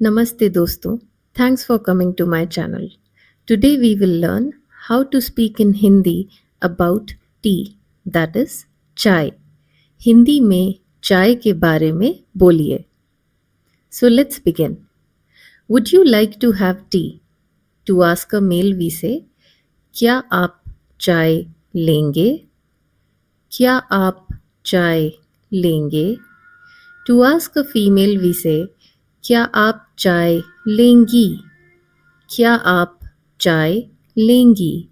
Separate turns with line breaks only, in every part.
Namaste dosto. Thanks for coming to my channel. Today we will learn how to speak in Hindi about tea, that is chai. Hindi में चाय के बारे में बोलिए. So let's begin. Would you like to have tea? To ask a male we say, क्या आप चाय लेंगे? क्या आप चाय लेंगे? To ask a female we say, क्या आप चाय लेंगी? क्या आप चाय लेंगी?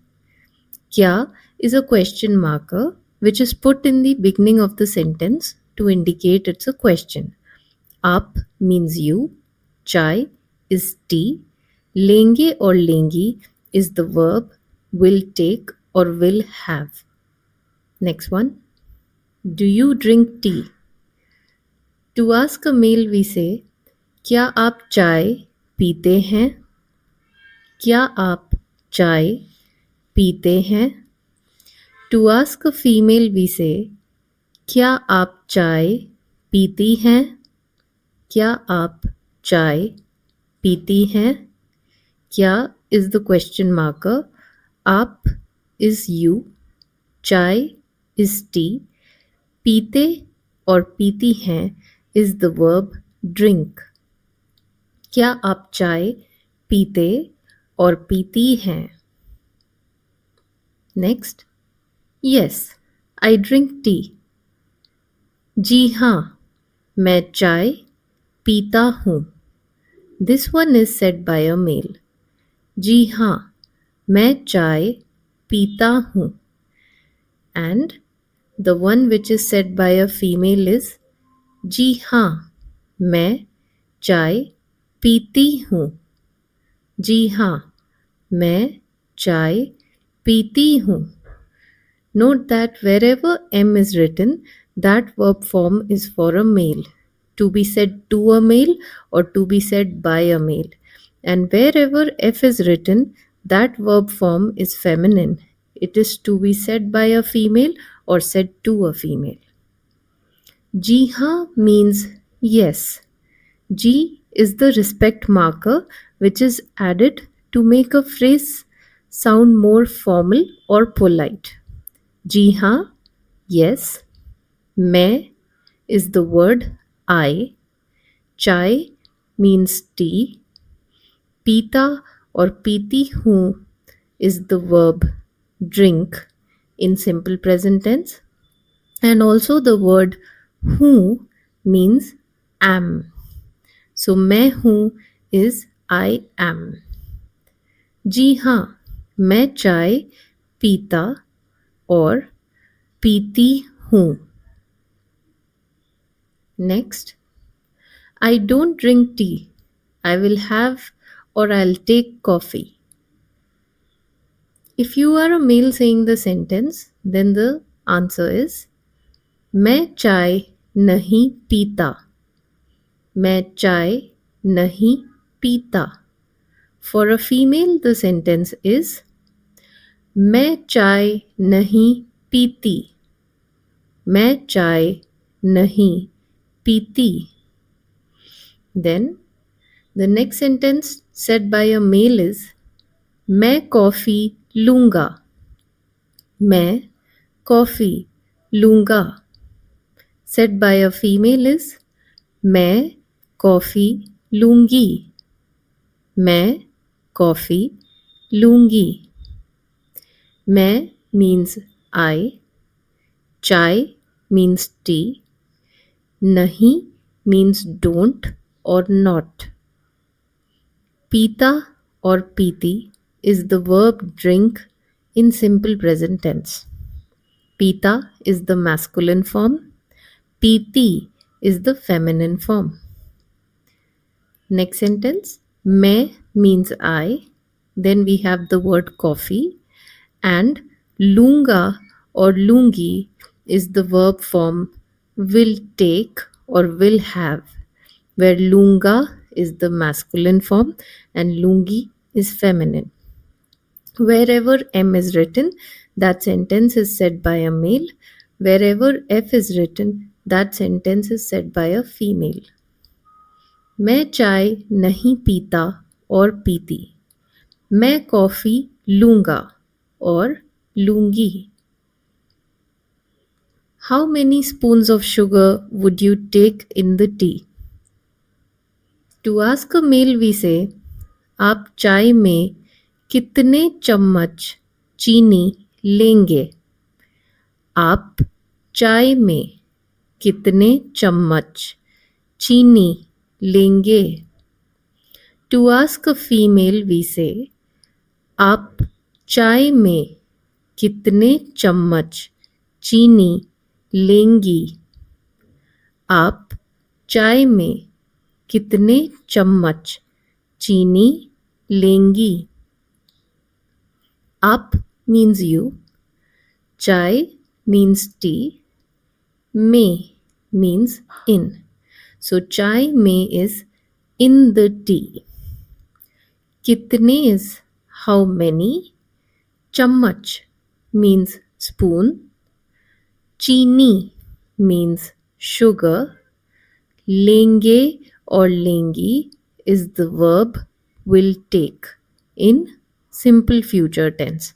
क्या is a question marker which is put in the beginning of the sentence to indicate it's a question. Up means you, chai is tea, lenge or lengi is the verb will take or will have. Next one. Do you drink tea? To ask a male we say, क्या आप चाय पीते हैं? क्या आप चाय पीते हैं? To ask a female we say, क्या आप चाय पीती हैं? क्या आप चाय पीती हैं? क्या is the question marker, आप is you, चाय is tea, पीते और पीती हैं is the verb drink. क्या आप चाय पीते और पीती हैं? Next. Yes, I drink tea. जी हाँ, मैं चाय पीता हूँ. This one is said by a male. जी हाँ, मैं चाय पीता हूँ. And the one which is said by a female is जी हाँ, मैं चाय पीती हूँ. जी हाँ, मैं चाय पीती हूँ. Note that wherever M is written, that verb form is for a male, to be said to a male or to be said by a male. And wherever F is written, that verb form is feminine. It is to be said by a female or said to a female. Ji haan means yes. Ji is the respect marker which is added to make a phrase sound more formal or polite. जी हाँ, yes. मैं is the word I. चाय means tea. पीता और पीती हूँ is the verb drink in simple present tense. And also the word हूँ means am. So मैं हूँ is I am. जी हाँ, मैं चाय पीता और पीती हूँ. Next. I don't drink tea. I will have or I'll take coffee. If you are a male saying the sentence, then the answer is मैं चाय नहीं पीता. मैं चाय नहीं पीता. For a female, the sentence is मैं चाय नहीं पीती. मैं चाय नहीं पीती. Then the next sentence said by a male is मैं कॉफ़ी लूँगा. मैं कॉफ़ी लूँगा. Said by a female is मैं कॉफ़ी लूँगी. मैं कॉफ़ी लूँगी. मैं means I. चाय means tea. नहीं means don't or not. पीता or पीती is the verb drink in simple present tense. Pita is the masculine form. Piti is the feminine form. Next sentence. मैं means I. Then we have the word coffee. And लूँगा or लूँगी is the verb form will take or will have, where लूँगा is the masculine form and लूँगी is feminine. Wherever M is written, that sentence is said by a male. Wherever F is written, that sentence is said by a female. मैं चाय नहीं पीता और पीती. मैं coffee लूंगा और लूंगी. How many spoons of sugar would you take in the tea? To ask a male we say, आप चाय में कितने चम्मच चीनी लेंगे? आप चाय में कितने चम्मच चीनी लेंगे? To ask a female we say, आप चाय में कितने चम्मच चीनी लेंगी? आप चाय में कितने चम्मच चीनी लेंगी? Up means you, chai means tea, may means in. So chai may is in the tea. Kitne is how many. Chammach means spoon. Chini means sugar. Lenge or lengi is the verb will take in simple future tense.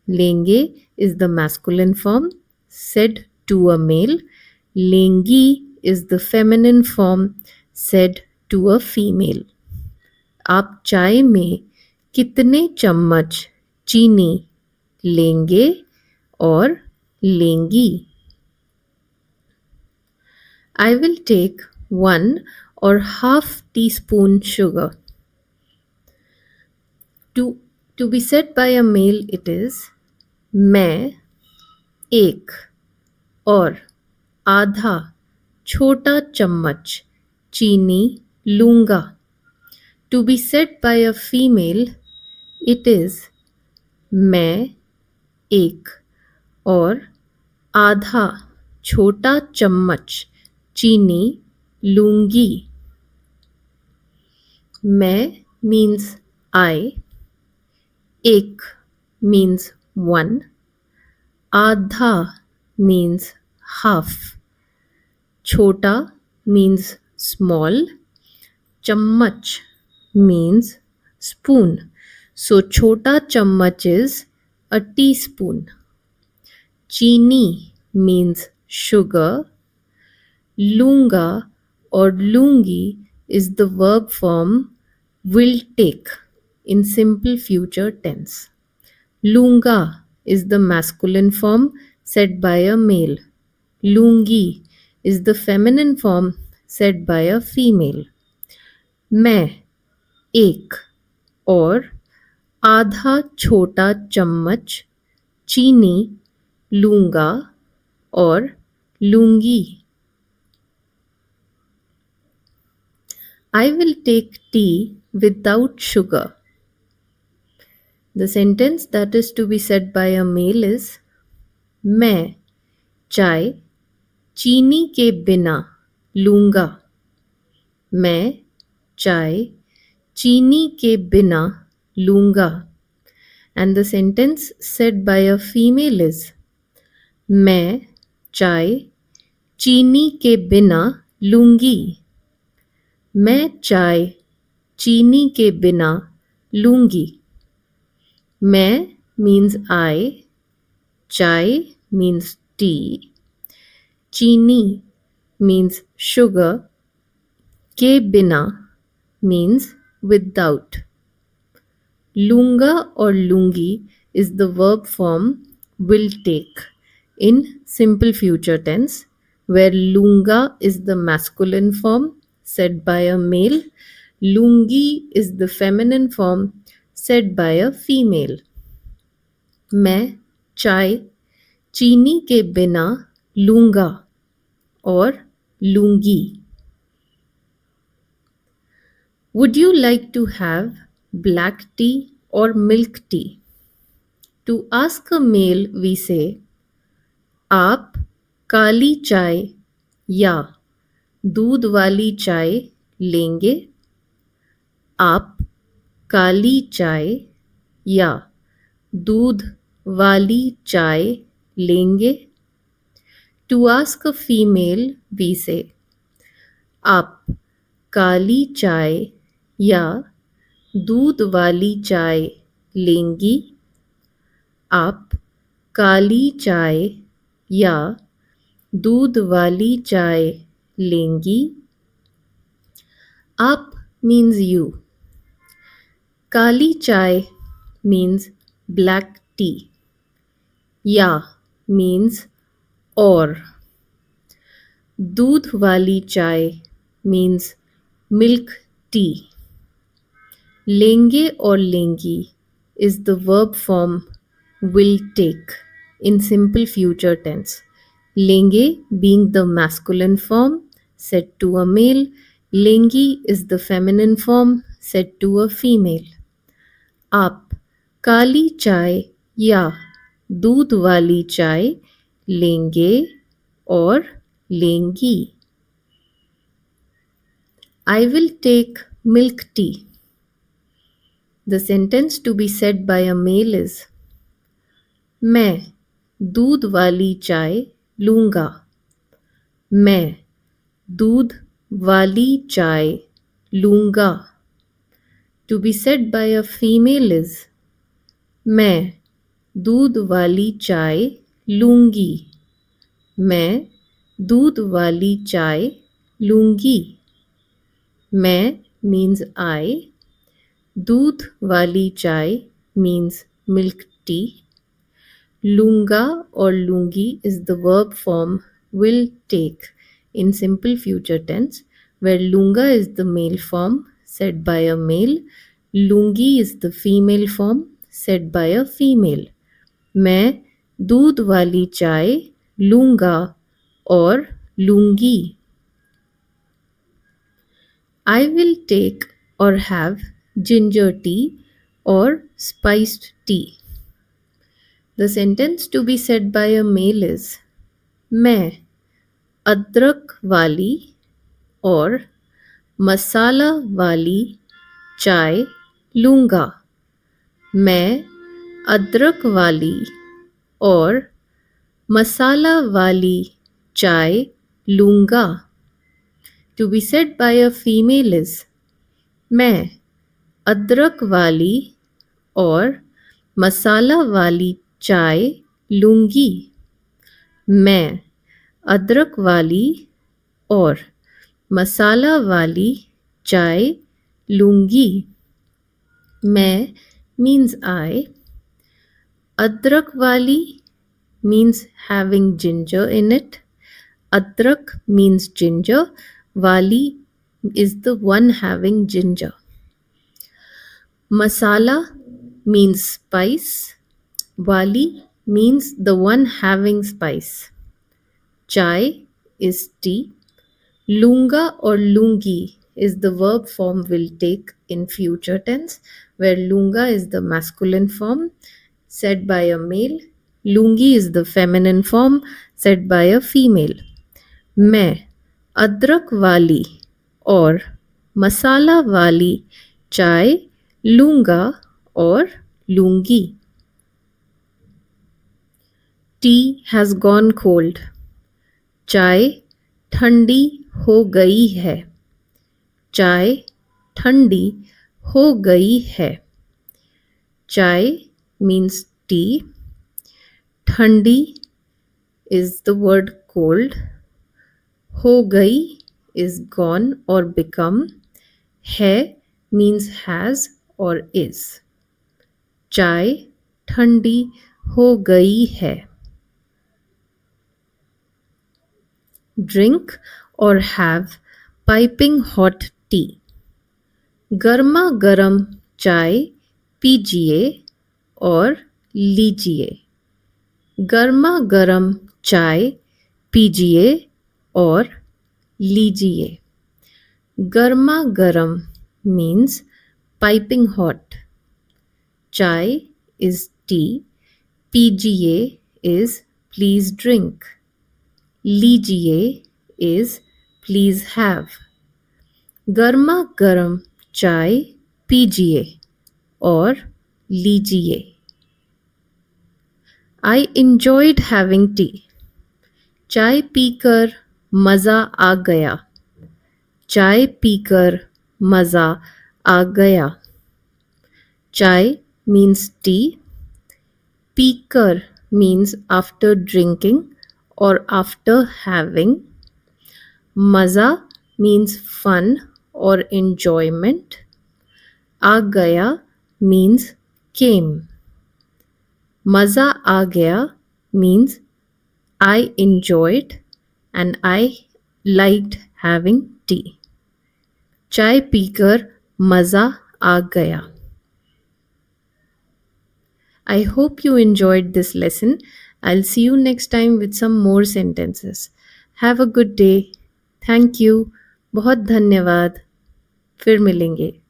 Lenge is the masculine form said to a male. Lengi is the feminine form said to a female. आप चाय में कितने चम्मच चीनी लेंगे और लेंगी? I will take 1 or ½ teaspoon sugar. To be said by a male it is मैं एक और आधा छोटा चम्मच चीनी लूंगा. To be said by a female it is मैं एक और आधा छोटा चम्मच चीनी लूंगी. मैं means I, एक means one, आधा means half, छोटा means small, चम्मच means spoon. So छोटा चम्मच is a teaspoon. चीनी means sugar. Lunga or lungi is the verb form will take in simple future tense. Lunga is the masculine form said by a male. Lungi is the feminine form said by a female. मैं एक और आधा छोटा चम्मच चीनी लूंगा और लूंगी. I will take tea without sugar. The sentence that is to be said by a male is मैं चाय चीनी के बिना लूंगा. मैं चाय चीनी के बिना लूंगा. And the sentence said by a female is मैं चाय चीनी के बिना लूंगी. मैं चाय चीनी के बिना लूंगी. मैं means I, chai means tea, चीनी means sugar, के बिना means without. Lunga or lungi is the verb form will take in simple future tense, where lunga is the masculine form said by a male, lungi is the feminine form said by a female. मैं चाय चीनी के बिना लूंगा और लूंगी. Would you like to have black tea or milk tea? To ask a male we say आप काली चाय या दूध वाली चाय लेंगे? आप काली चाय या दूध वाली चाय लेंगे? To ask a female we say आप काली चाय या दूध वाली चाय लेंगी? आप काली चाय या दूध वाली चाय लेंगी? आप means you. Kali chai means black tea. Ya means or. Doodh wali chai means milk tea. Lenge or lengi is the verb form will take in simple future tense. Lenge being the masculine form said to a male, lengi is the feminine form said to a female. आप काली चाय या दूध वाली चाय लेंगे और लेंगी? I will take milk tea. The sentence to be said by a male is मैं दूध वाली चाय लूँगा. मैं दूध वाली चाय लूँगा. To be said by a female is मैं दूध वाली चाय लूँगी. मैं दूध वाली चाय लूँगी. मैं means I. दूध वाली चाय means milk tea. लूँगा or लूँगी is the verb form will take in simple future tense, where लूँगा is the male form said by a male, लूँगी is the female form said by a female. मैं दूध वाली चाय लूँगा और लूँगी. I will take or have ginger tea or spiced tea. The sentence to be said by a male is मैं अदरक वाली और मसाला वाली चाय लूँगा. मैं अदरक वाली और मसाला वाली चाय लूँगा. To be said by a female is मैं अदरक वाली और मसाला वाली चाय लूँगी. मैं अदरक वाली और मसाला वाली चाय लूँगी. मैं means I. अदरक वाली means having ginger in it. Adrak means ginger. Wali is the one having ginger. Masala means spice. Wali means the one having spice. Chai is tea. Lunga or lungi is the verb form will take in future tense, where lunga is the masculine form said by a male. Lungi is the feminine form said by a female. मैं अदरक वाली और मसाला वाली चाय लूँगा और लूँगी. Tea has gone cold. चाय ठंडी हो गई है. चाय ठंडी हो गई है. चाय means tea. ठंडी is the word cold. हो गई is gone or become. है means has or is. चाय ठंडी हो गई है. Drink or have piping hot tea. गर्मा गर्म चाय पीजिए और लीजिए. गर्मा गर्म चाय पीजिए और लीजिए. गर्मा गर्म means piping hot. Chai is tea. पीजिए is please drink. लीजिए is please have. गर्मा गर्म चाय पीजिए और लीजिए. I enjoyed having tea. चाय पीकर मज़ा आ गया. चाय पीकर मज़ा आ गया. Chai means tea. Peeker means after drinking or after having. Maza means fun or enjoyment. A gaya means came. Maza a gaya means I enjoyed and I liked having tea. Chai peeker maza a gaya. I hope you enjoyed this lesson. I'll see you next time with some more sentences. Have a good day. Thank you. बहुत धन्यवाद. फिर मिलेंगे.